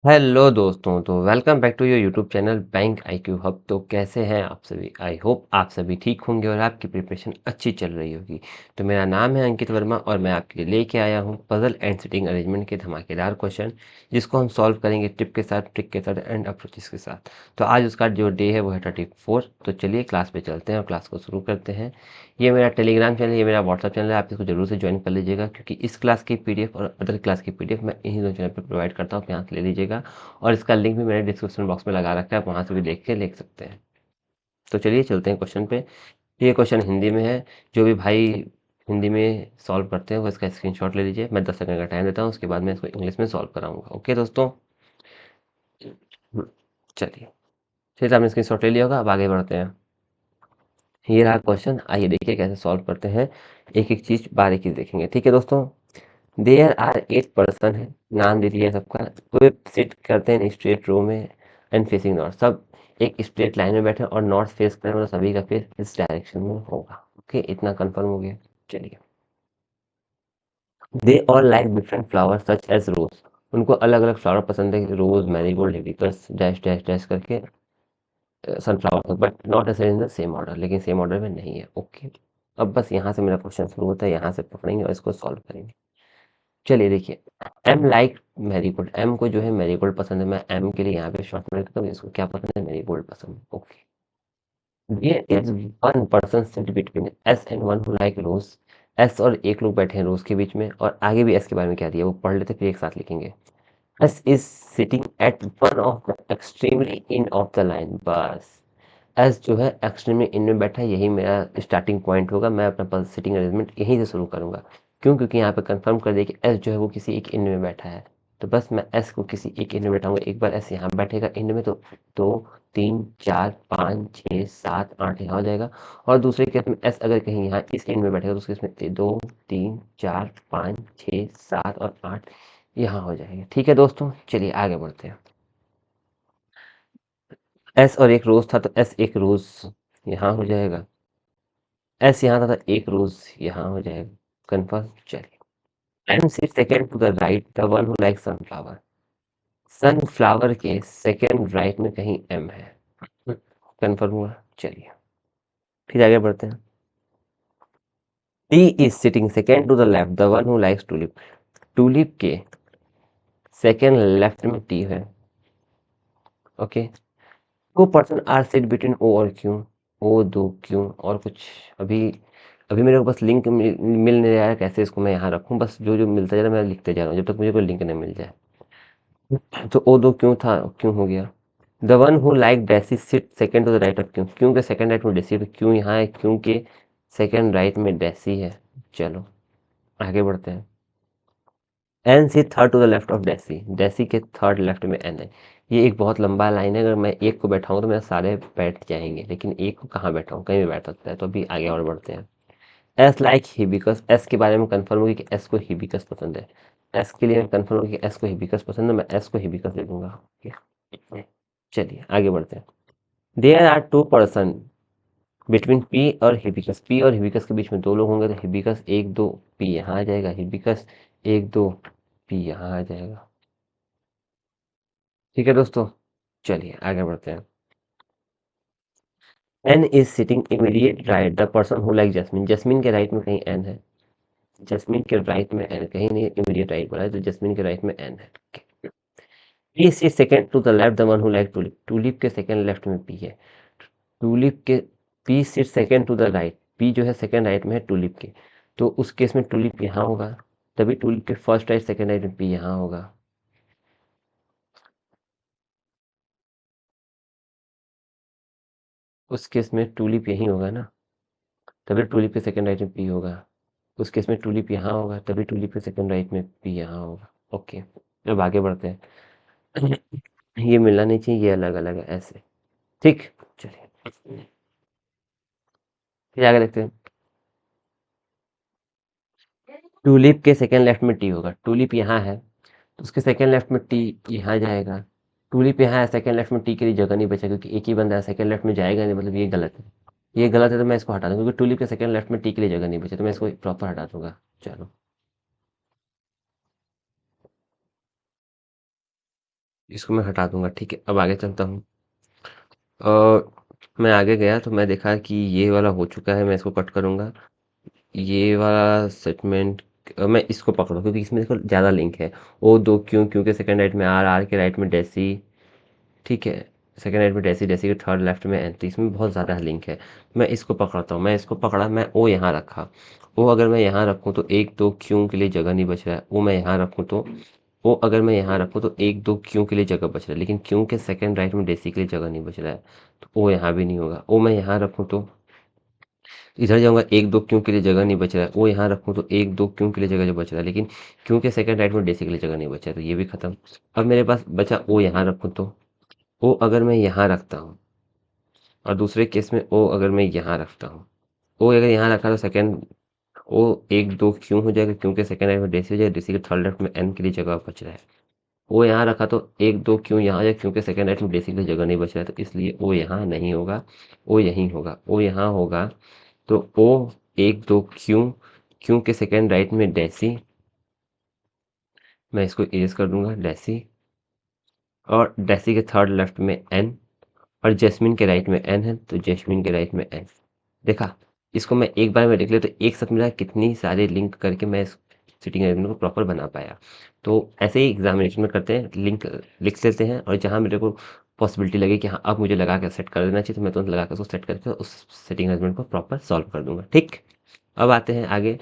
Hello दोस्तों, तो welcome back to your YouTube channel bank IQ hub. तो कैसे हैं आप सभी? आई होप आप सभी ठीक होंगे और आपकी प्रिपरेशन अच्छी चल रही होगी। तो मेरा नाम है अंकित वर्मा और मैं आपके लिए लेके आया हूँ पजल एंड सिटिंग अरेंजमेंट के धमाकेदार क्वेश्चन, जिसको हम सॉल्व करेंगे टिप के साथ, ट्रिक के साथ एंड अप्रोचेस के साथ। तो आज उसका जो डे है वो है 34। तो चलिए क्लास पे चलते हैं और क्लास को शुरू करते हैं। ये मेरा टेलीग्राम चैनल, ये मेरा व्हाट्सअप चैनल है, आप इसको जरूर से ज्वाइन कर लीजिएगा, क्योंकि इस क्लास की पीडीएफ और अदर क्लास की पीडीएफ मैं इन्हीं दो चैनल पर प्रोवाइड करता हूँ, यहाँ से ले लीजिएगा। और इसका लिंक भी मैंने डिस्क्रिप्शन बॉक्स में लगा रखा है, आप वहाँ से भी देख के लिख सकते हैं। तो चलिए चलते हैं क्वेश्चन पे। ये क्वेश्चन हिंदी में है। जो भी भाई हिंदी में सॉल्व करते हैं वो इसका स्क्रीनशॉट ले लीजिए। मैं 10 सेकंड का टाइम देता हूँ, उसके बाद मैं इसको इंग्लिश में सॉल्व कराऊंगा। ओके दोस्तों, चलिए। फिर आपने स्क्रीनशॉट ले लिया होगा, अब आगे बढ़ते हैं। ये रहा क्वेश्चन, आइए देखिए कैसे सॉल्व करते हैं। एक एक चीज बारीकी से देखेंगे, ठीक है दोस्तों। देयर आर 8 पर्सन है, नाम दे दिया सबका। वो सिट करते हैं स्ट्रेट रो में एंड फेसिंग नॉर्थ। सब एक स्ट्रेट लाइन में बैठे और नॉर्थ फेस करें, मतलब सभी का फेस इस डायरेक्शन में होगा। ओके, इतना कंफर्म हो गया। चलिए। They all like different flowers such as rose. उनको अलग अलग फ्लावर पसंद है, rose, marigold, hibiscus, dash dash dash करके sunflower, but not in the same order, लेकिन सेम ऑर्डर में नहीं है। ओके, अब बस यहाँ से मेरा क्वेश्चन शुरू होता है, यहाँ से पकड़ेंगे और इसको सॉल्व करेंगे। चलिए देखिए। एम लाइक मैरीगोल्ड, एम को जो है मैरीगोल्ड पसंद है। मैं एम के लिए यहाँ पे शॉर्ट में लिखता हूँ, इसको क्या पसंद है? मैरीगोल्ड पसंद है। Okay. There is one person sit between S and one who like rose. S और एक लोग बैठे हैं रोज के बीच में, और आगे भी एस के बारे में क्या दिया वो पढ़ लेते, फिर एक साथ लिखेंगे। S is sitting at one of the extremely in of the line. बस एस जो है एक्सट्रीमली इन में बैठा है, यही मेरा स्टार्टिंग पॉइंट होगा। मैं अपना सिटिंग अरेंजमेंट यहीं से शुरू करूंगा। क्यों? क्योंकि यहाँ पे कंफर्म कर दिया कि एस जो है वो किसी एक इन में बैठा है। तो बस मैं एस को किसी एक इन में बैठाऊंगा। एक बार एस यहाँ बैठेगा इन में, तो 2 3 4 5 6 7 8 यहाँ हो जाएगा। और दूसरे केस में एस अगर कहीं यहाँ इस इन में बैठेगा, तो उसके इसमें 2 3 4 5 6 7 और 8 यहाँ हो जाएगा। ठीक है दोस्तों, चलिए आगे बढ़ते हैं। एस और एक रोज था, तो एस एक रोज यहाँ हो जाएगा। एस यहाँ था, तो एक रोज यहाँ हो जाएगा। कन्फर्म। चलिए। M sit second to the right the one who like sunflower. Sunflower के सेकेंड राइट में कहीं एम है। कन्फर्म हुआ। चलिए फिर आगे बढ़ते हैं। T is sitting second to the left the one who likes tulip. Tulip के सेकेंड लेफ्ट में टी है। Okay. Two person are sit between O और क्यू। ओ दो क्यू और कुछ। अभी अभी मेरे को बस लिंक मिल नहीं रहा है, कैसे इसको मैं यहाँ रखूँ। बस जो जो मिलता जा रहा है मैं लिखते जा रहा हूँ, जब तक मुझे कोई लिंक नहीं मिल जाए। तो ओ दो क्यों था, क्यों हो गया। The one who like deci seat second to the right of क्यों। क्यों के सेकंड राइट में डेसी, तो क्यों यहाँ है, क्यों के सेकंड राइट में डेसी है। चलो आगे बढ़ते हैं। N sit third to the left of daisy. Daisy के थर्ड लेफ्ट में एन है। ये एक बहुत लंबा लाइन है, अगर मैं एक को बैठाऊँ तो मेरे सारे बैठ जाएंगे, लेकिन एक को कहाँ बैठाऊँ, कहीं भी बैठ सकता है। तो अभी आगे और बढ़ते हैं। S like hibiscus. एस के बारे में कंफर्म होगी कि एस को हिबिकस पसंद है। एस के लिए कंफर्म होगी कि एस को हिबिकस पसंद है, मैं एस को हिबिकस ले लूंगा। ओके। चलिए आगे बढ़ते हैं। There are 2 person between P और हिबिकस। पी और हिबिकस के बीच में दो लोग होंगे, तो हिबिकस एक दो, पी यहाँ आ जाएगा। हिबिकस एक दो, पी यहाँ आ जाएगा। ठीक है दोस्तों, चलिए आगे बढ़ते हैं। N is sitting immediate right the person who like jasmine. Jasmine के राइट में कहीं एन है। जस्मिन के राइट में एन कहीं नहीं, इमीडिएट राइट बोला है, तो जस्मिन के राइट में एन है। P is second to the left the one who like tulip. Tulip के सेकंड लेफ्ट में पी है। टूलिप के P sit second to the right. P जो है सेकंड राइट में है टूलिप के, तो उस केस में टूलिप यहाँ होगा। तभी टूलिप के फर्स्ट राइट सेकंड राइट में पी यहाँ होगा। उस केस में टूलिप यहीं होगा ना, तभी टूलिप के सेकंड राइट में पी होगा। उस केस में टूलिप यहाँ होगा, तभी टूलिप के सेकंड राइट में पी यहाँ होगा। ओके, अब आगे बढ़ते हैं। ये मिलना नहीं चाहिए, ये अलग अलग है ऐसे। ठीक। चलिए फिर आगे देखते हैं। टूलिप के सेकंड लेफ्ट में टी होगा। टूलिप यहाँ है, तो उसके सेकंड लेफ्ट में टी यहाँ जाएगा। टूलिप यहाँ है, सेकंड लेफ्ट में टी के लिए जगह नहीं बचा, क्योंकि एक ही बंदा है, सेकंड लेफ्ट में जाएगा नहीं, मतलब ये गलत है। ये गलत है, तो मैं इसको हटा दूंगा, क्योंकि टूलिप के सेकंड लेफ्ट में टी के लिए जगह नहीं बचा, तो मैं इसको प्रॉपर हटा दूंगा। चलो इसको मैं हटा दूंगा। ठीक है, अब आगे चलता हूँ। मैं आगे गया तो मैं देखा कि ये वाला हो चुका है, मैं इसको कट करूंगा। ये वाला सेगमेंट मैं इसको पकड़ू क्योंकि इसमें देखो ज़्यादा लिंक है। ओ दो क्यों, क्योंकि सेकंड राइट में आर, आर के राइट में डेसी। ठीक है, सेकंड राइट में डेसी, डेसी के थर्ड लेफ्ट में एन, तो इसमें बहुत ज़्यादा लिंक है। मैं इसको पकड़ता हूँ, मैं इसको पकड़ा, मैं ओ यहाँ रखा। ओ अगर मैं यहाँ रखूँ तो एक दो क्यों के लिए जगह नहीं बच रहा है। ओ मैं यहाँ रखूँ तो ओ अगर मैं यहाँ रखूँ तो एक दो क्यों के लिए जगह बच रहा है, लेकिन क्यों के सेकंड राइट में डेसी के लिए जगह नहीं बच रहा है। तो ओ यहाँ भी नहीं होगा। ओ मैं यहाँ रखूँ तो इधर जाऊँगा, एक दो क्यों के लिए जगह नहीं बच रहा है। ओ यहाँ रखूँ तो एक दो क्यों के लिए जगह जो बच रहा है, लेकिन क्यों के सेकंड राइट में डेसी के लिए जगह नहीं बचा है, तो ये भी खत्म। अब मेरे पास बचा ओ यहाँ रखूँ तो ओ अगर मैं यहाँ रखता हूँ, और दूसरे केस में ओ अगर मैं यहाँ रखता हूँ, ओ अगर यहाँ रखा तो सेकंड ओ एक दो क्यों हो जाएगा, क्योंकि सेकंड राइट में डेसी हो जाएगा, डेसी के थर्ड लेफ्ट में एन के लिए जगह बच रहा है। ओ यहाँ रखा तो एक दो क्यों यहाँ आ जाए, क्योंकि सेकंड राइट में डेसी के लिए जगह नहीं बच रहा है, तो इसलिए ओ यहाँ नहीं होगा, ओ यहीं होगा। ओ यहाँ होगा तो ओ एक दो क्यों, क्यों के सेकंड राइट में डेसी, मैं इसको इरेज कर दूंगा डेसी, और डेसी के थर्ड लेफ्ट में एन, और जैस्मिन के राइट में एन है तो जैस्मिन के राइट में एन। देखा, इसको मैं एक बार में देख लिया तो एक साथ मिला कितनी सारे लिंक करके मैं इस सिटिंग अरेंजमेंट को प्रॉपर बना पाया। तो ऐसे ही एग्जामिनेशन में करते हैं, लिंक लिख लेते हैं, और जहाँ मेरे को पॉसिबिलिटी लगे कि हाँ अब मुझे लगा के सेट कर देना चाहिए, तो मैं तुरंत लगा कर उसको सेट करके उस सेटिंग अरेंजमेंट को प्रॉपर सॉल्व कर दूंगा। ठीक, अब आते हैं आगे।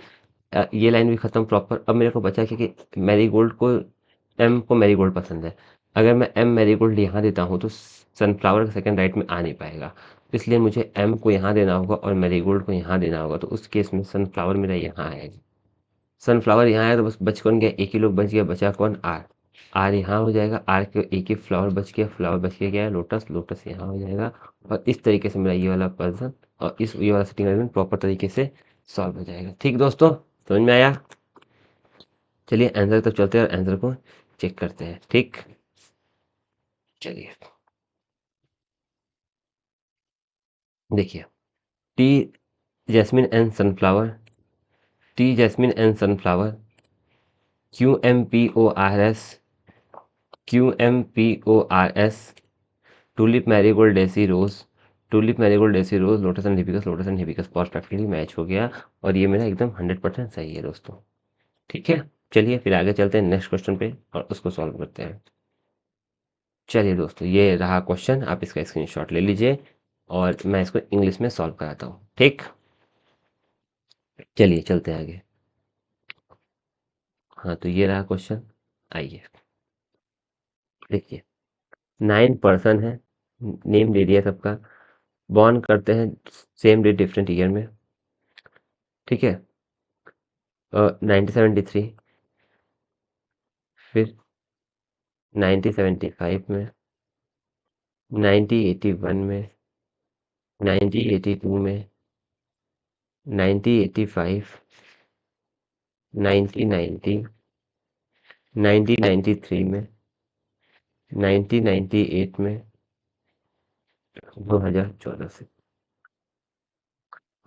ये लाइन भी खत्म प्रॉपर। अब मेरे को बचा कि मैरीगोल्ड को, एम को मैरीगोल्ड पसंद है। अगर मैं एम मैरीगोल्ड यहाँ देता हूँ तो सनफ्लावर का सेकंड राइट में आ नहीं पाएगा, इसलिए मुझे एम को यहाँ देना होगा और मैरीगोल्ड को यहाँ देना होगा। तो उस केस में सनफ्लावर मेरा यहाँ आएगा। सनफ्लावर यहाँ आया तो बस बच कौन गया, एक ही लोग बच गया, बचा कौन, आर। आर यहाँ हो जाएगा, आर के एक ही फ्लावर बच गया, फ्लावर बच के गया लोटस, लोटस यहाँ हो जाएगा। और इस तरीके से मेरा ये वाला पजल और इस ये वाला सेटिंग अरेंजमेंट प्रॉपर तरीके से सॉल्व हो जाएगा। ठीक दोस्तों, समझ में आया? चलिए आंसर तक चलते हैं और आंसर को चेक करते हैं। ठीक, चलिए देखिए, T jasmine and sunflower, T jasmine and sunflower, Q M P O R S, Q M P O R S, tulip marigold daisy rose, tulip marigold daisy rose, lotus and hibiscus, lotus and hibiscus perfectly match हो गया, और ये मेरा एकदम 100% सही है दोस्तों। ठीक है, चलिए फिर आगे चलते हैं नेक्स्ट क्वेश्चन पे और उसको सॉल्व करते हैं। चलिए दोस्तों, ये रहा क्वेश्चन, आप इसका स्क्रीनशॉट ले लीजिए और मैं इसको इंग्लिश में सॉल्व कराता हूँ। ठीक, चलिए चलते हैं आगे। हाँ, तो ये रहा क्वेश्चन, आइए देखिए। 9 पर्सन है, नेम दे दिया सबका, बॉर्न करते हैं सेम डे डिफरेंट ईयर में। ठीक है, 1973, फिर 1975 में, 1981 में, 1982 में, 1985, 1990, 1993 में, 1998 में, 2014 से।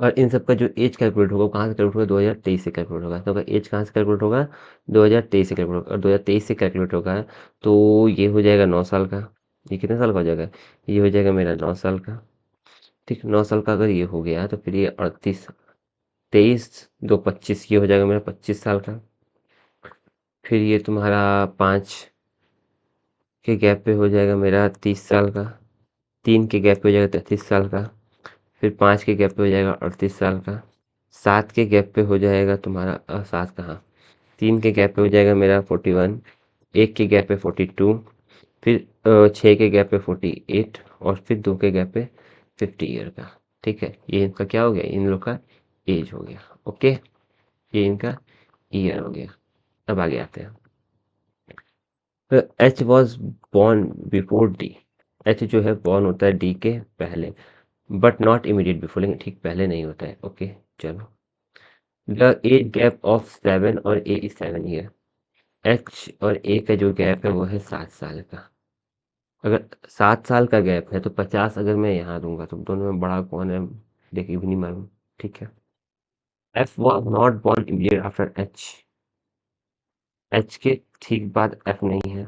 और इन सब का जो एज कैलकुलेट होगा वो कहाँ से कैलकुलेट होगा, 2023 से कैलकुलेट होगा। तो अगर एज कहाँ से कैलकुलेट होगा, 2023 से कैलकुलेट होगा, और 2023 से कैलकुलेट होगा तो ये हो जाएगा 9 साल का। ये कितने साल का हो जाएगा, ये हो जाएगा मेरा 9 साल का। ठीक, 9 साल का अगर ये हो गया तो फिर ये 38, 23 2 25, ये हो जाएगा मेरा 25 साल का। फिर ये तुम्हारा 5 के गैप पे हो जाएगा मेरा 30 साल का, 3 के गैप पे हो जाएगा 33 साल का, फिर 5 के गैप पे हो जाएगा 38 साल का, 7 के गैप पे हो जाएगा तुम्हारा 7 कहाँ, 3 के गैप पे हो जाएगा मेरा 41, 1 के गैप पे 42, फिर 6 के गैप पे 48, और फिर 2 के गैप पे 50 ईयर का। ठीक है, ये इनका क्या हो गया, इन लोग का एज हो गया। ओके, ये इनका ईयर हो गया। अब आगे आते हैं। H was born before D, H जो है बॉर्न होता है डी के पहले, बट नॉट इमीडिएट बिफोर, लेकिन ठीक पहले नहीं होता है। ओके, चलो। द एज गैप ऑफ 7 और ए इज 7 ईयर, एच और ए का जो गैप है वो है 7 साल का। अगर 7 साल का गैप है तो 50 अगर मैं यहाँ दूंगा तो दोनों में बड़ा कौन है, देखिए भी नहीं मालूम। ठीक है, F was not born immediate after H, H के ठीक बाद एफ नहीं है।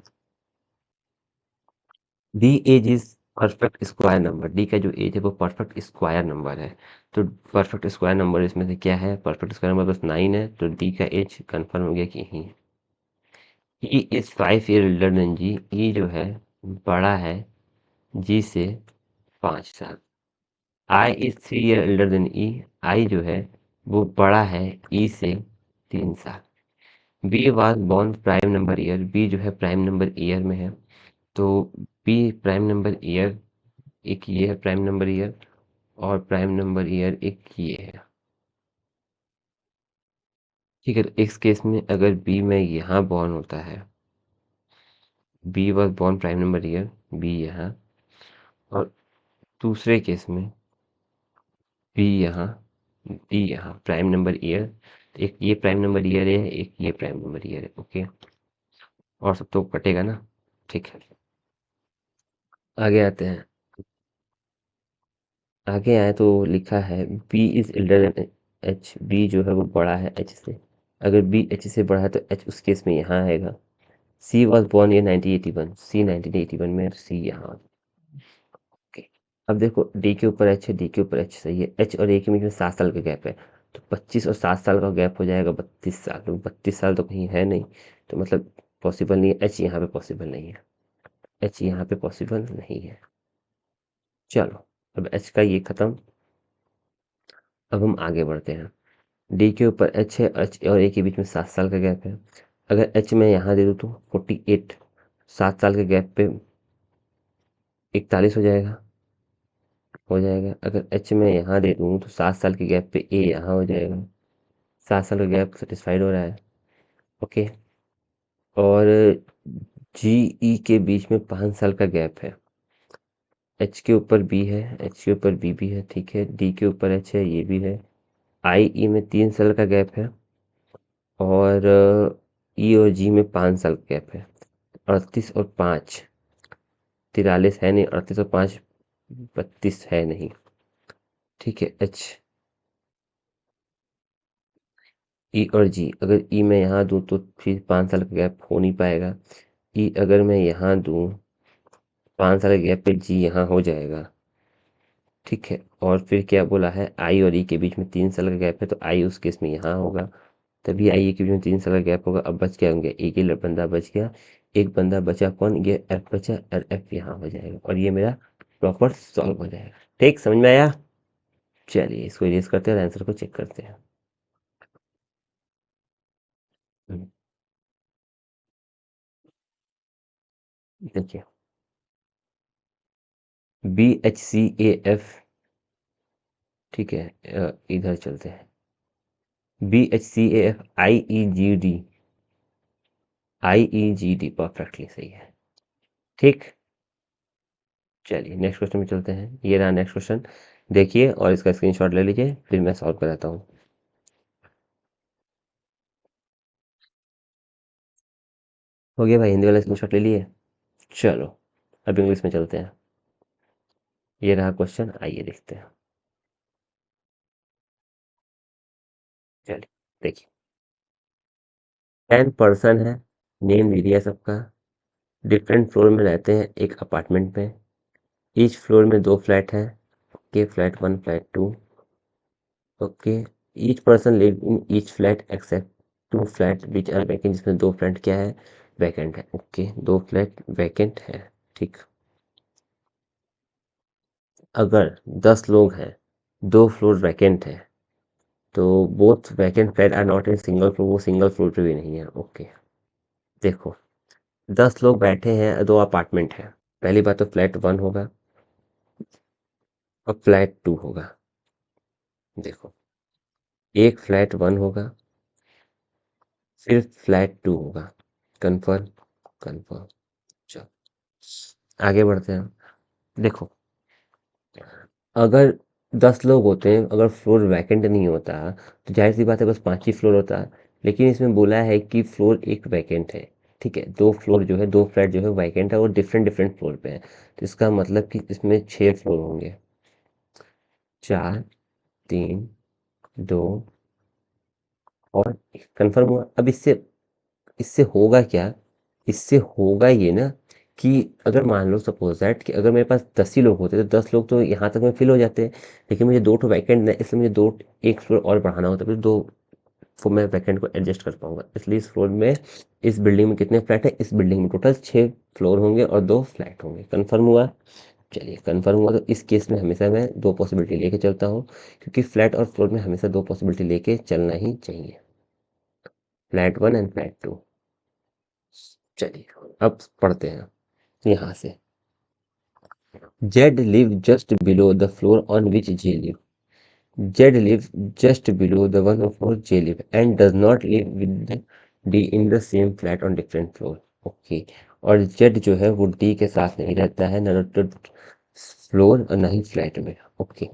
D age is perfect square number. D का जो एज है वो परफेक्ट स्क्वायर नंबर है। तो परफेक्ट स्क्वायर नंबर इसमें से क्या है? परफेक्ट स्क्वायर नंबर बस 9 है, तो डी का एज कंफर्म हो गया कि यही है। E is 5 year elder than G. E जो है बड़ा है जी से 5 साल। I is 3 year elder than E. I जो है वो बड़ा है ई से 3 साल। B was born prime number year. B जो है प्राइम नंबर ईयर में है, तो बी प्राइम नंबर ईयर एक ये है प्राइम नंबर ईयर, और प्राइम नंबर ईयर एक ये है। ठीक है, इस केस में अगर बी में यहाँ बॉर्न होता है, B was born prime number year, B यहाँ, और दूसरे केस में बी यहाँ, डी यहाँ प्राइम नंबर ईयर। एक ये प्राइम नंबर ईयर है, एक ये प्राइम नंबर ईयर है। ओके, और सब तो कटेगा ना। ठीक है, आगे आते हैं। आगे आए तो लिखा है B is elder than H. B जो है वो बड़ा है एच से। अगर बी एच से बड़ा है तो एच उस केस में यहाँ आएगा। सी वॉज बॉर्न ईयर 1981। सी 1981 में, सी यहाँ। ओके, अब देखो डी के ऊपर एच है, डी के ऊपर एच सही है। एच और ए के बीच में 7 साल का गैप है, तो 25 और 7 साल का गैप हो जाएगा 32 साल। तो 32 साल तो कहीं है नहीं, तो मतलब पॉसिबल नहीं है। एच यहाँ पे पॉसिबल नहीं है। एच यहाँ पे पॉसिबल नहीं है। चलो, अब एच का ये खत्म। अब हम आगे बढ़ते हैं। डी के ऊपर एच है, एच और ए के बीच में 7 साल का गैप है। अगर एच मैं यहाँ दे दूँ तो 48, 7 साल के गैप पे 41 हो जाएगा। अगर एच मैं यहाँ दे दूँ तो 7 साल के गैप पे ए यहाँ हो जाएगा। 7 साल का गैप सेटिस्फाइड हो रहा है। ओके, और जी ई के बीच में 5 साल का गैप है। एच के ऊपर बी है, एच के ऊपर बी भी है, ठीक है। डी के ऊपर एच है, ये भी है। आई ई में 3 साल का गैप है, और ई और जी में 5 साल का गैप है। 38 और 5 43 है नहीं, 38 और 5 32 है नहीं। ठीक है, एच ई और जी, अगर ई मैं यहाँ दूँ तो फिर 5 साल का गैप हो नहीं पाएगा। ई अगर मैं यहाँ दूँ 5 साल के गैप पे जी यहाँ हो जाएगा। ठीक है, और फिर क्या बोला है, आई और ई के बीच में 3 साल का गैप है, तो आई उस केस में यहाँ होगा। तभी आई ई के बीच में 3 साल का गैप होगा। अब बच क्या होंगे, एक ही बंदा बच गया। एक बंदा बचा कौन, ये एफ बचा, और एफ यहाँ हो जाएगा, और ये मेरा प्रॉपर सॉल्व हो जाएगा। ठीक, समझ में आया? चलिए इसको इरेज करते हैं और आंसर को चेक करते हैं। हम्म, देखिए, B H C A F. ठीक है, इधर चलते हैं। B H C A F I E G D. I E G D perfectly सही है। ठीक, चलिए नेक्स्ट क्वेश्चन में चलते हैं। ये रहा नेक्स्ट क्वेश्चन, देखिए और इसका स्क्रीनशॉट ले लीजिए, फिर मैं सॉल्व कराता हूँ। हो गया भाई, हिंदी वाला स्क्रीनशॉट ले लिए? चलो, अब इंग्लिश में चलते हैं। ये रहा क्वेश्चन, आइए देखते हैं। चलिए देखिए, 10 पर्सन है, नेम दे दिया सबका, डिफरेंट फ्लोर में रहते हैं एक अपार्टमेंट में। ईच फ्लोर में 2 फ्लैट है। Okay, flat 1, flat 2। Okay, each person live in each flat except 2 flat which are vacant. जिसमें 2 फ्लैट क्या है, वैकेंट है। ओके, 2 फ्लैट वैकेंट है। ठीक, अगर 10 लोग हैं, 2 फ्लोर वैकेंट है, तो both vacant flat are not in single floor. वो सिंगल फ्लोर पे भी नहीं है। ओके, देखो 10 लोग बैठे हैं, 2 अपार्टमेंट है। पहली बात तो फ्लैट 1 होगा और फ्लैट 2 होगा। देखो, एक फ्लैट 1 होगा, फिर फ्लैट 2 होगा। Confirm, confirm. चलो आगे बढ़ते हैं। देखो, अगर 10 लोग होते हैं, अगर फ्लोर वैकेंट नहीं होता तो जाहिर सी बात है बस 5 ही फ्लोर होता। लेकिन इसमें बोला है कि फ्लोर एक वैकेंट है। ठीक है, 2 फ्लोर जो है, 2 फ्लैट जो है वैकेंट है, और डिफरेंट डिफरेंट फ्लोर पे है। तो इसका मतलब कि इसमें 6 फ्लोर होंगे। 4, 3, 2 और कंफर्म हुआ। अब इससे इससे होगा क्या, इससे होगा ये ना कि अगर मान लो सपोज दैट कि अगर मेरे पास 10 ही लोग होते तो 10 लोग तो यहाँ तक में फिल हो जाते हैं, लेकिन मुझे 2 ठो वैकेंट है, इसलिए मुझे 2 एक फ्लोर और बढ़ाना होता है, फिर 2 को मैं वैकेंट को एडजस्ट कर पाऊंगा। इसलिए इस फ्लोर में, इस बिल्डिंग में कितने फ्लैट है, इस बिल्डिंग में टोटल 6 फ्लोर होंगे और 2 फ्लैट होंगे। कन्फर्म हुआ? चलिए कन्फर्म हुआ। तो इस केस में हमेशा मैं 2 पॉसिबिलिटी लेके चलता हूँ, क्योंकि फ्लैट और फ्लोर में हमेशा 2 पॉसिबिलिटी लेके चलना ही चाहिए, फ्लैट 1 एंड फ्लैट 2। चलिए अब पढ़ते हैं यहाँ से। Z live just below the floor on which J live. Z live just below the one of floor J live and does not live with D in the same flat on different floor. Okay, और Z जो है वो D के साथ नहीं रहता है, ना तो फ्लोर और ना ही फ्लैट में। Okay,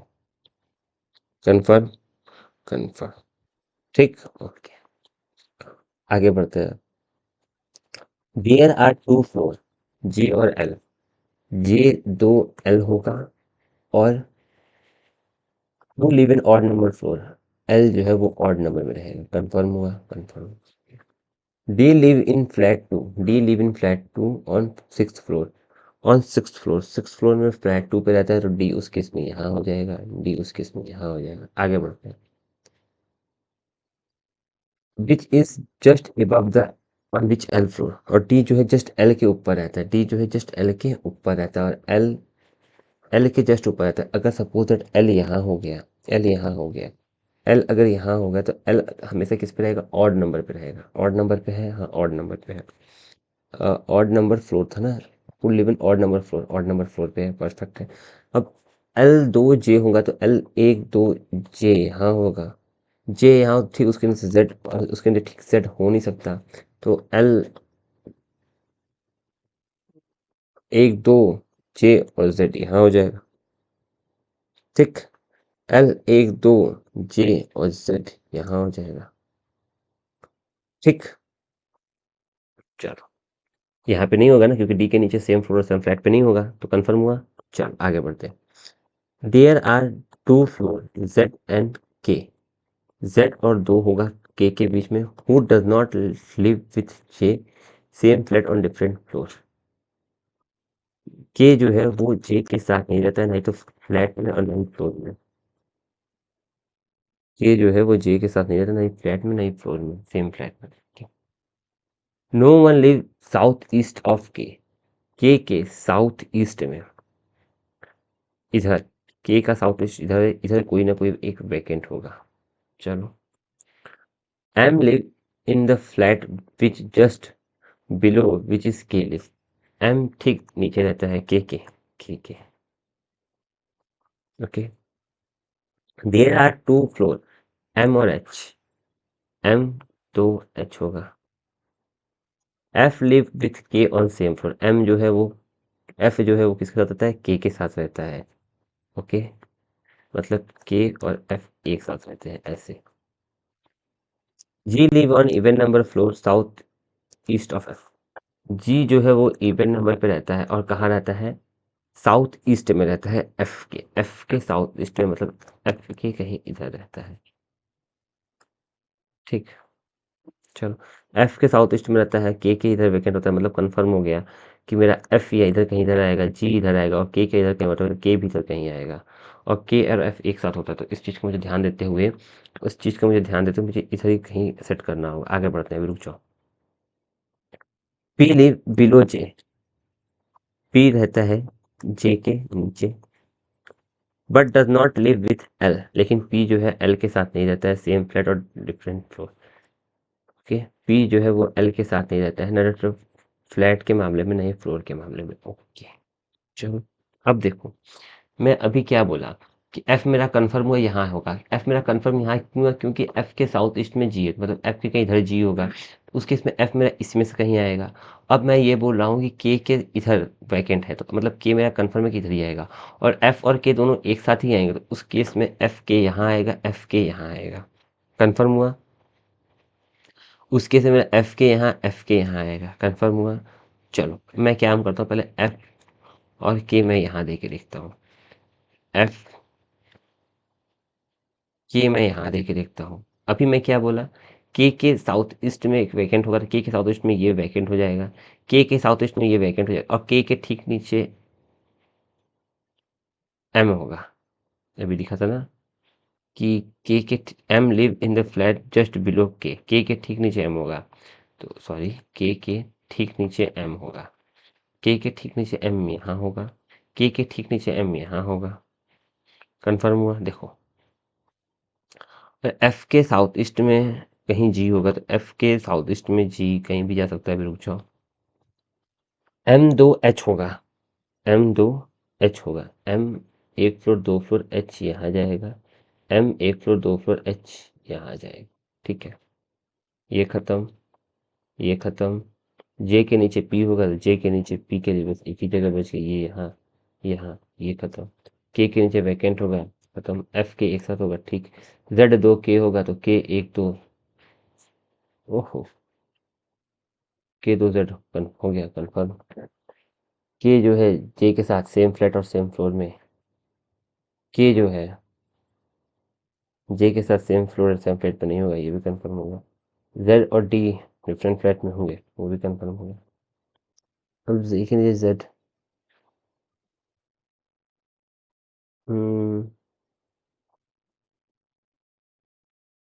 confirm? कन्फर्म, ठीक, ओके। आगे बढ़ते हैं। देयर आर 2 फ्लोर, जे और एल। जे 2 एल होगा, और वो live in odd number floor, L जो है वो ऑड नंबर में रहेगा। कंफर्म हुआ? Confirm. D live in flat 2, D live in flat 2 on 6th floor, on 6th floor, 6th floor में फ्लैट 2 पे रहता है, तो डी उस केस में यहाँ हो जाएगा, डी उस केस में यहाँ हो जाएगा। आगे बढ़ते हैं। Which is just above the on which L floor, और डी जो है जस्ट एल के ऊपर रहता है, डी जो है जस्ट एल के ऊपर रहता है, और एल एल के जस्ट ऊपर रहता है। अगर सपोज दैट एल यहाँ हो गया, एल यहाँ हो गया, एल अगर यहाँ होगा तो एल हमेशा किस पे रहेगा? ऑड नंबर पे रहेगा। ऑड नंबर पे है, हाँ ऑड नंबर पे है। ऑड नंबर फ्लोर था ना, full live in odd number floor, odd number floor पे है, परफेक्ट है। अब एल 2 जे होगा तो एल 1 2 जे यहाँ होगा, जे यहाँ ठीक उसके नीचे जेड, उसके नीचे ठीक जेड हो नहीं सकता, तो एल 1 2 जे और जेड यहाँ हो जाएगा। ठीक, एल 1 2 जे और जेड यहाँ हो जाएगा। ठीक, चलो यहाँ पे नहीं होगा ना, क्योंकि डी के नीचे सेम फ्लोर सेम फ्लैट पे नहीं होगा, तो कंफर्म हुआ। चल आगे बढ़ते हैं। There are 2 floor Z and K, Z और 2 होगा के बीच में। Who does not live with J same flat on different floor. K जो है वो जे के साथ नहीं रहता है, नहीं तो फ्लैट में और नहीं फ्लोर में। के जो है वो जे के साथ नहीं रहता, नहीं फ्लैट में नहीं फ्लोर में, सेम फ्लैट में। No one live south east of K south east में, इधर के का साउथ ईस्ट इधर है, इधर कोई ना कोई एक वैकेंट होगा। चलो, M live in the flat which just below which is K live. M ठीक नीचे रहता है K. Okay, there are 2 floor M और एच, एम तो एच होगा। F live with K on same floor, M जो है वो, एफ जो है वो किसके साथ रहता है? के साथ रहता है। ओके, मतलब के और एफ एक साथ रहते हैं ऐसे। G live on even number floor south east of F. G जो है वो इवन नंबर पे रहता है, और कहाँ रहता है? साउथ ईस्ट में रहता है, एफ के साउथ ईस्ट में, मतलब एफ के कहीं इधर रहता है। ठीक, चलो, एफ के साउथ ईस्ट में रहता है, के इधर वेकेंट होता है, मतलब कंफर्म हो गया कि मेरा एफ या इधर कहीं इधर आएगा, जी इधर आएगा, और के इधर कहीं, मतलब के भी इधर कहीं आएगा, और के और एफ एक साथ होता है। तो इस चीज़ को मुझे ध्यान देते हुए, उस चीज़ का मुझे ध्यान देते हुए मुझे इधर ही कहीं सेट करना होगा। आगे बढ़ते हैं, अभी रुक जाओ। पी लिव बिलो जे, पी रहता है जे के नीचे, but does not live with L, लेकिन पी जो है एल के साथ नहीं रहता है, सेम फ्लैट और डिफरेंट फ्लोर। ओके, पी जो है वो एल के साथ नहीं रहता है, ना तो फ्लैट के मामले में, नहीं फ्लोर के मामले में। ओके, चलो अब देखो, मैं अभी क्या बोला कि एफ मेरा कंफर्म हुआ यहाँ होगा। एफ मेरा कंफर्म यहाँ क्यों हुआ? क्योंकि एफ के साउथ ईस्ट में जी है, मतलब एफ के कहीं इधर जी होगा, तो उस केस में एफ मेरा इसमें से कहीं आएगा। अब मैं ये बोल रहा हूँ कि के इधर वैकेंट है, तो मतलब के मेरा कंफर्म है कि इधर ही आएगा, और एफ और के दोनों एक साथ ही आएंगे, तो उस केस में एफ के यहाँ आएगा, एफ के यहाँ आएगा। कंफर्म हुआ? उस केस में मेरा एफ के यहाँ आएगा। कंफर्म हुआ? चलो मैं क्या काम करता हूँ, पहले एफ और के मैं यहाँ दे के देखता हूँ, एफ के मैं यहाँ दे के देखता हूँ। अभी मैं क्या बोला के साउथ ईस्ट में एक वैकेंट होगा तो के साउथ ईस्ट में ये वैकेंट हो जाएगा, के साउथ ईस्ट में ये वैकेंट हो जाएगा, और के ठीक नीचे एम होगा। अभी लिखा था ना कि K M live in the flat just below K ठीक नीचे एम होगा, तो सॉरी के ठीक नीचे एम होगा, के ठीक नीचे एम यहाँ होगा, के ठीक नीचे एम यहाँ होगा। कंफर्म हुआ? देखो एफ के साउथ ईस्ट में कहीं जी होगा, तो एफ के साउथ ईस्ट में जी कहीं भी जा सकता है। अभी रुक जाओ, एम दो एच होगा, एम दो एच होगा, एम एक फ्लोर दो फ्लोर एच यहाँ जाएगा, एम एक फ्लोर दो फ्लोर एच यहाँ आ जाएगा। ठीक है, ये खत्म, ये खत्म। जे के नीचे पी होगा तो जे के नीचे पी के लिए बस एक ही जगह बच गई, ये यहाँ, यहाँ, ये खत्म। के नीचे वैकेंट होगा, खत्म। एफ के एक साथ होगा, ठीक। जेड दो के होगा तो के एक दो, ओहो, के दो जेड हो गया कन्फर्म। के जो है जे के साथ सेम फ्लैट और सेम फ्लोर में, के जो है जे के साथ सेम फ्लोर और सेम फ्लैट पे नहीं होगा, ये भी कंफर्म होगा। जेड और डी डिफरेंट फ्लैट में होंगे, वो भी कंफर्म होगा। अब देखेंगे जेड,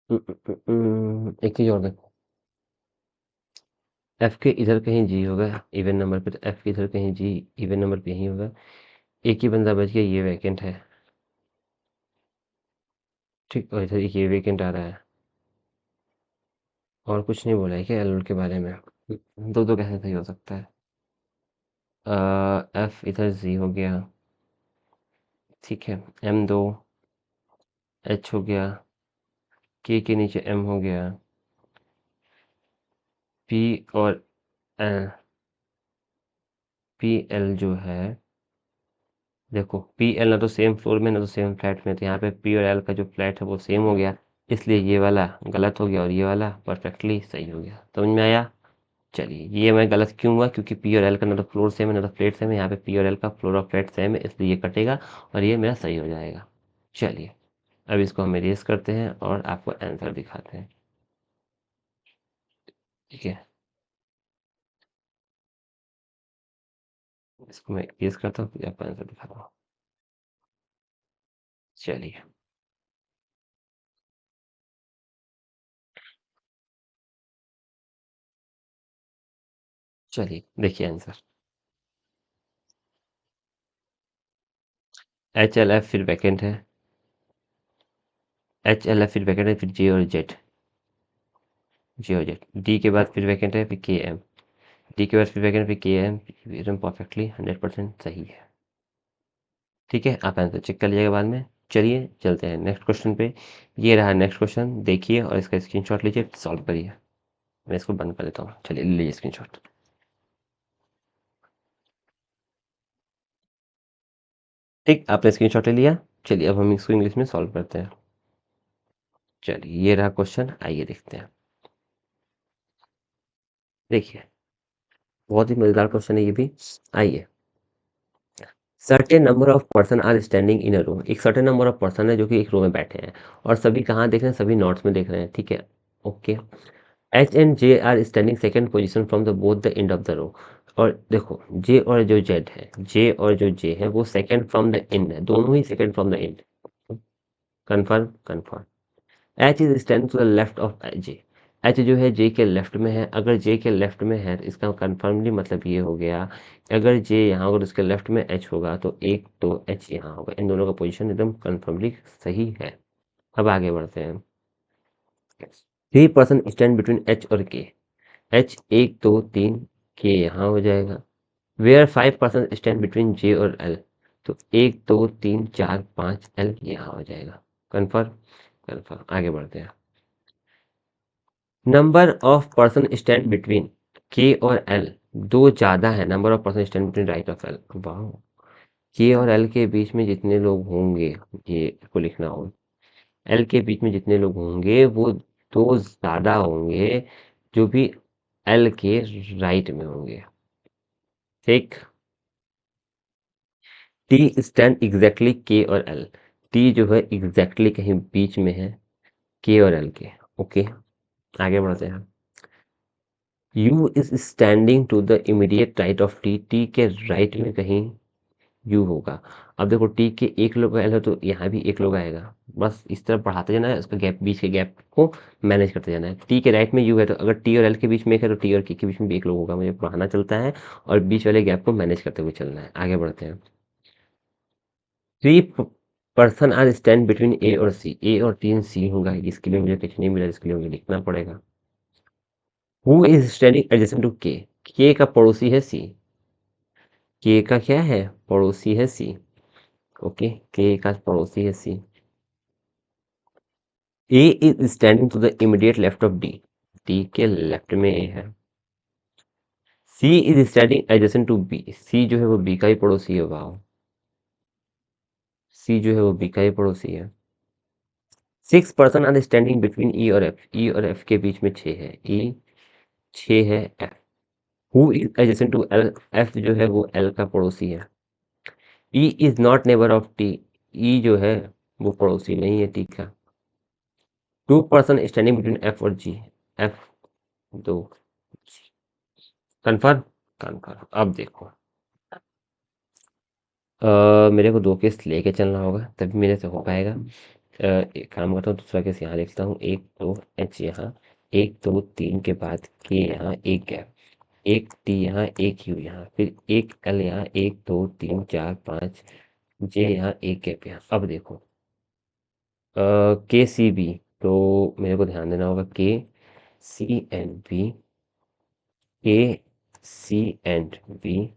एक चीज और देखो, एफ के इधर कहीं जी होगा इवन नंबर पे, तो एफ के इधर कहीं जी इवन नंबर पे यही होगा। एक ही बंदा बच गया, ये वैकेंट है, ठीक। और इधर एक ये वैकेंट आ रहा है। और कुछ नहीं बोला है क्या एल के बारे में? दो दो कैसे सही हो सकता है? एफ इधर जी हो गया, ठीक है, एम दो एच हो गया, के नीचे एम हो गया, पी और एल, पी एल जो है, देखो पी एल ना तो सेम फ्लोर में ना तो सेम फ्लैट में, तो यहाँ पे पी और एल का जो फ्लैट है वो सेम हो गया, इसलिए ये वाला गलत हो गया और ये वाला परफेक्टली सही हो गया। समझ में आया? चलिए, ये मैं गलत क्यों हुआ, क्योंकि पी और एल का ना तो फ्लोर सेम है ना तो फ्लैट सेम है, यहाँ पे पी और एल का फ्लोर और फ्लैट सेम है, इसलिए ये कटेगा और ये मेरा सही हो जाएगा। चलिए, अब इसको हम इरेज करते हैं और आपको आंसर दिखाते हैं। ठीक है, इसको मैं इरेज करता हूँ फिर आपको आंसर दिखाता हूँ। चलिए, चलिए देखिए आंसर, एच एल एफ फिर वैकेंट है, एच एल एफ फिर वैकेंट है, फिर जे और जेड, जे और जेड, डी के बाद फिर वैकेंट है, फिर के एम, डी के बाद फिर वैकेंट, फिर के एम, एकदम परफेक्टली 100% सही है। ठीक है, आप आंसर चेक कर लीजिएगा बाद में। चलिए चलते हैं नेक्स्ट क्वेश्चन पे। ये रहा नेक्स्ट क्वेश्चन, देखिए और इसका स्क्रीनशॉट लीजिए, सॉल्व करिए। मैं इसको बंद कर देता हूँ, चलिए ले लीजिए स्क्रीनशॉट। ठीक, आपने स्क्रीनशॉट ले लिया। चलिए अब हम इसको इंग्लिश में सॉल्व करते हैं। चलिए, ये रहा क्वेश्चन, आइए देखते हैं। देखिए, बहुत ही मजेदार क्वेश्चन है ये भी। आइए, certain number of person are standing in a row, एक सर्टेन नंबर ऑफ पर्सन है जो कि एक रो में बैठे हैं और सभी कहाँ देख रहे हैं? सभी नॉर्थ में देख रहे हैं, ठीक है, okay. H and J are standing second position from the both the end of the row, और देखो जे और जो जेड है, जे और जो जे है वो सेकेंड फ्रॉम द एंड है, दोनों ही second from the end. Confirm? Confirm. H is stand to the left of J, H जो है जे के लेफ्ट में है, अगर जे के लेफ्ट में है तो इसका कन्फर्मली मतलब ये हो गया, अगर जे यहाँ होगा तो उसके लेफ्ट में एच होगा, तो एक तो एच यहाँ होगा, इन दोनों का पोजीशन एकदम कन्फर्मली सही है। अब आगे बढ़ते हैं। Three person stand between H और के, एच एक दो तीन, के यहाँ हो जाएगा। Where five person stand between J और एल, तो एक दो तीन चार पाँच, एल यहाँ हो जाएगा। कन्फर्म? कन्फर्म। आगे बढ़ते हैं। Number of person stand between K और एल, दो ज़्यादा है, number of person stand between right of L, वाह। के और एल के बीच में जितने लोग होंगे, ये को लिखना हो, एल के बीच में जितने लोग होंगे वो दो ज़्यादा होंगे जो भी एल के राइट में होंगे, ठीक। टी स्टैंड एग्जैक्टली के और एल, टी जो है एग्जैक्टली कहीं बीच में है के और एल के, ओके। आगे बढ़ते हैं। U is standing to the immediate right of T, T के राइट में कहीं यू होगा। अब देखो टी के एक लोग आएगा तो यहाँ भी एक लोग आएगा, बस इस तरह बढ़ाते जाना है, उसका गैप, बीच के गैप को मैनेज करते जाना है। टी के राइट में यू है तो अगर टी और एल के बीच में एक है तो टी और के बीच में भी एक लोग होगा, मुझे बढ़ाना चलता है और बीच वाले गैप को मैनेज करते हुए चलना है। आगे बढ़ते हैं। Three person are stand between A और सी, ए और तीन सी होगा, इसके लिए मुझे कुछ नहीं मिला, इसके लिए मुझे लिखना पड़ेगा। Who is standing adjacent to K का पड़ोसी है सी, के का क्या है, पड़ोसी है सी। ओके, के का पड़ोसी है C. A is standing to the immediate left of D, D के लेफ्ट में ए है। C is standing adjacent to B, C जो है वो बी का ही पड़ोसी है। वाह, सी जो है वो बी का ही पड़ोसी है। Six person are standing between E और एफ, ई और एफ के बीच में छह है, ई छह है। F who is adjacent to L, F जो है वो एल का पड़ोसी है। E is not neighbour of T, E जो है वो पड़ोसी नहीं है टी का। Two person standing between F और जी, एफ दो, कन्फर्म, कन्फर्म। अब देखो, मेरे को दो केस लेके चलना होगा तभी मेरे से हो पाएगा। एक काम करता हूँ, दूसरा केस यहाँ लिखता हूँ, एक दो एच यहाँ, एक दो तीन के बाद के यहाँ एक गैप, एक टी यहाँ, एक यू यहाँ, फिर एक एल यहाँ, एक दो तीन चार पाँच, जे यहाँ, एक गैप यहाँ। अब देखो के सी बी, तो मेरे को ध्यान देना होगा के सी एंड बी, के सी एंड बी,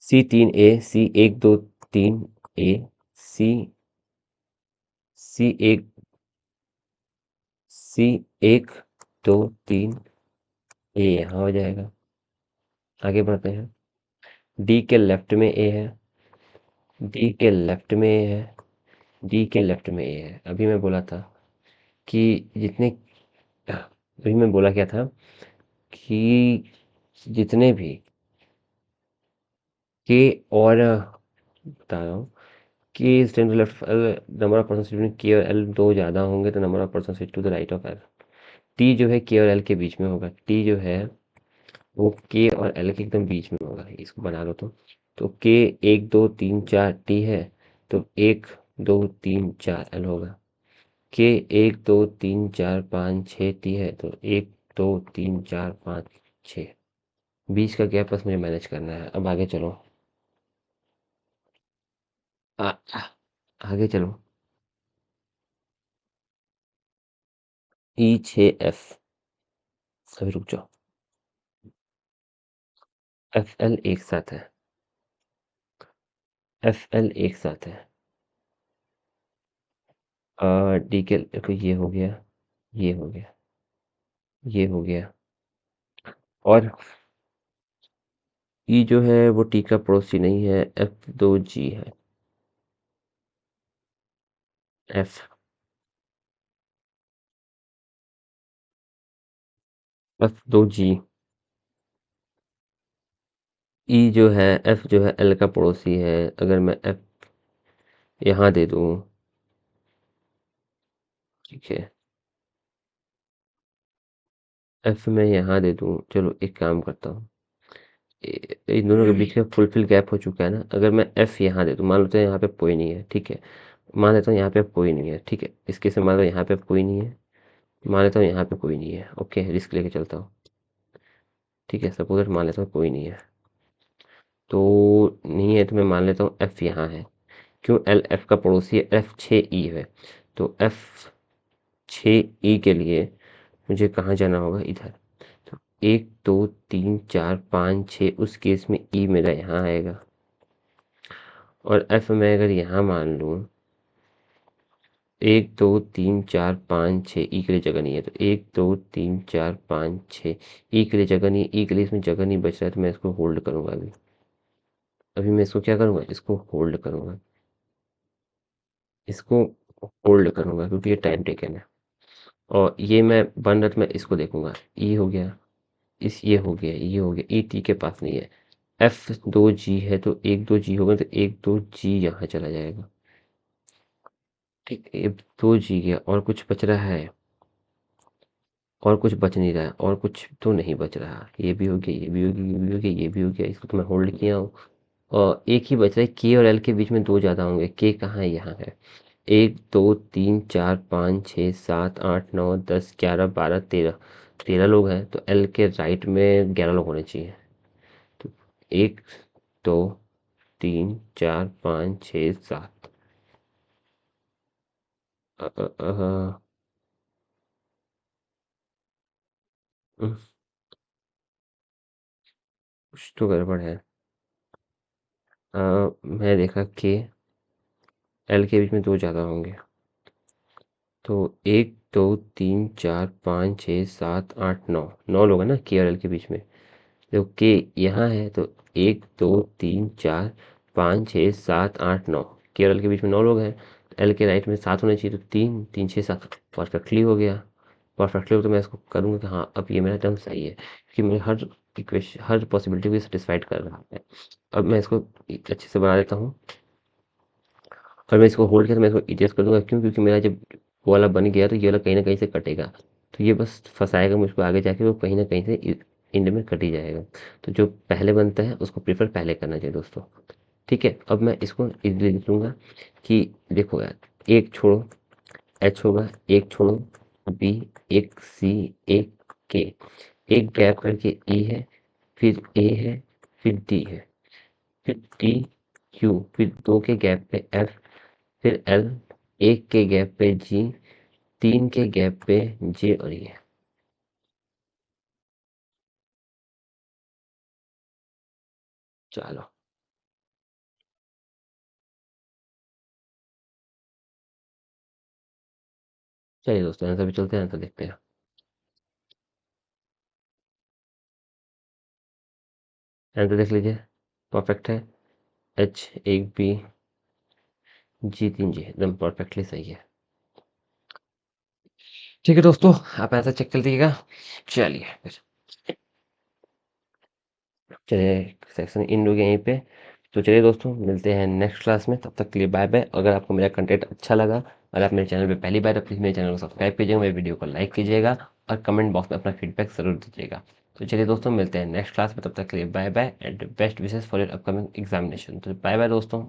सी तीन ए, सी एक दो तीन ए, सी सी एक, सी एक दो तीन ए यहाँ हो जाएगा। आगे बढ़ते हैं। डी के लेफ्ट में ए है, डी के लेफ्ट में ए है, डी के लेफ्ट में ए है। अभी मैं बोला था कि जितने, अभी मैं बोला क्या था कि जितने भी के और बता रहा हूँ कि stand left L, number of person between K और एल दो ज़्यादा होंगे तो number of person sit to the right of L. T जो है के और एल के बीच में होगा, टी जो है वो के और एल के एकदम बीच में होगा, इसको बना लो तो के एक दो तीन चार टी है तो एक दो तीन चार एल होगा। के एक दो तीन चार पाँच छः टी है तो एक दो तीन चार पाँच छः, बीच का गैप बस मुझे मैनेज करना है। अब आगे चलो, आ, आ, आगे चलो। ई छः एफ, अभी रुक जाओ, एफ एल एक साथ है, एफ एल एक साथ है। डी के देखो, ये हो गया, ये हो गया, ये हो गया, और ई जो है वो टी का पड़ोसी नहीं है, एफ दो जी है, एफ एफ दो जी। ई जो है, एफ जो है एल का पड़ोसी है, अगर मैं एफ यहाँ दे दूँ, ठीक है, एफ मैं यहाँ दे दूँ, चलो एक काम करता हूँ, इन दोनों के बीच में फुलफिल गैप हो चुका है ना, अगर मैं एफ यहाँ दे दूँ, मान लेते हैं यहाँ पे कोई नहीं है, ठीक है, मान लेता हूँ यहाँ पे कोई नहीं है, ठीक है, इसके से मान लो यहाँ पे कोई नहीं है, मान लेता हूँ यहाँ पे कोई नहीं है, ओके, रिस्क लेके चलता हूँ, ठीक है, सपोज मान लेता हूँ कोई नहीं है, तो नहीं है तो मैं मान लेता हूँ एफ यहाँ है, क्यों, एल एफ का पड़ोसी है, एफ छः ई है, तो एफ छः ई के लिए मुझे कहाँ जाना होगा, इधर, तो एक दो तीन चार पाँच छः, उस केस में ई मेरा यहाँ आएगा, और एफ मैं अगर यहाँ मान लूँ, एक दो तीन चार पाँच छः, ई के लिए जगह नहीं है, तो एक दो तीन चार पाँच छः, ई के लिए जगह नहीं, ई के लिए इसमें जगह नहीं बच रहा है, तो मैं इसको होल्ड करूँगा। अभी मैं इसको क्या करूँगा, इसको होल्ड करूँगा, इसको होल्ड करूँगा क्योंकि ये टाइम टेकन है, और ये मैं बन रहा तो मैं इसको देखूंगा, ई हो गया, इस ये हो गया, ये हो गया, ई टी के पास नहीं है, एफ दो जी है तो एक दो जी होगा, तो एक दो जी यहाँ चला जाएगा, ठीक, ये 2 जी गया और कुछ बच रहा है और कुछ बच नहीं रहा है और कुछ तो नहीं बच रहा। ये भी हो गया, ये भी हो गया, ये भी हो गया, ये भी हो गया। इसको तो मैं होल्ड किया हूँ। और एक ही बच रहा है। के और एल के बीच में दो ज़्यादा होंगे। के कहाँ है? यहाँ है। 1 2 3 4 5 6 7 8 9 10 11 12 13। 13 लोग हैं तो एल के राइट में 11 लोग होने चाहिए। तो 1 2 3 4 5 6 7। अ, अ, अ, कुछ तो गड़बड़ है। मैं देखा कि एल के बीच में दो ज़्यादा होंगे। तो 1 2 3 4 5 6 7 8 9 9 लोग हैं ना के और एल के बीच में। देखो के यहाँ है तो 1 2 3 4 5 6 7 8 9। के और एल के बीच में 9 लोग हैं तो एल के राइट में 7 होने चाहिए। तो 3 3 6 7 परफेक्टली हो गया। परफेक्टली हो तो मैं इसको करूँगा कि हाँ अब ये मेरा टर्म सही है क्योंकि मेरे हर इक्वेशन हर पॉसिबिलिटी को सेटिस्फाइड कर रहा है। अब मैं इसको अच्छे से बना देता हूँ और मैं इसको होल्ड किया तो मैं इसको एडजस्ट कर दूंगा। क्यों? क्योंकि मेरा जब वो वाला बन गया तो ये वाला कहीं ना कहीं से कटेगा। तो ये बस फंसाएगा मुझको आगे जाके, वो कहीं ना कहीं से इंड में कट ही जाएगा। तो जो पहले बनता है उसको प्रेफर पहले करना चाहिए दोस्तों। ठीक है, अब मैं इसको इजीली लिख लूंगा कि देखो यार, एक छोड़ो एच होगा, एक छोड़ो बी, एक सी, एक के, एक गैप करके ई है, फिर ए है, फिर डी है, फिर टी क्यू, फिर दो के गैप पे एफ, फिर एल, एक के गैप पे जी, तीन के गैप पे जे और ये। चलो चलिए दोस्तों, आंसर भी चलते हैं, आंसर देखते हैं। आंसर देख लीजिए, परफेक्ट है। एच एक बी, जी तीन जी, एकदम परफेक्टली सही है। ठीक है दोस्तों, आप आंसर चेक कर लीजिएगा। चलिए फिर, चलिए सेक्शन इन हो गया यहीं पे। तो चलिए दोस्तों, मिलते हैं नेक्स्ट क्लास में। तब तक के लिए बाय बाय। अगर आपको मेरा कंटेंट अच्छा लगा और आप मेरे चैनल पे पहली बार, तो प्लीज़ मेरे चैनल को सब्सक्राइब कीजिएगा, मेरे वीडियो को लाइक कीजिएगा और कमेंट बॉक्स में अपना फीडबैक ज़रूर दीजिएगा। तो चलिए दोस्तों, मिलते हैं नेक्स्ट क्लास में। तब तक के लिए bye bye and best wishes for your upcoming examination. तो बाय बाय दोस्तों।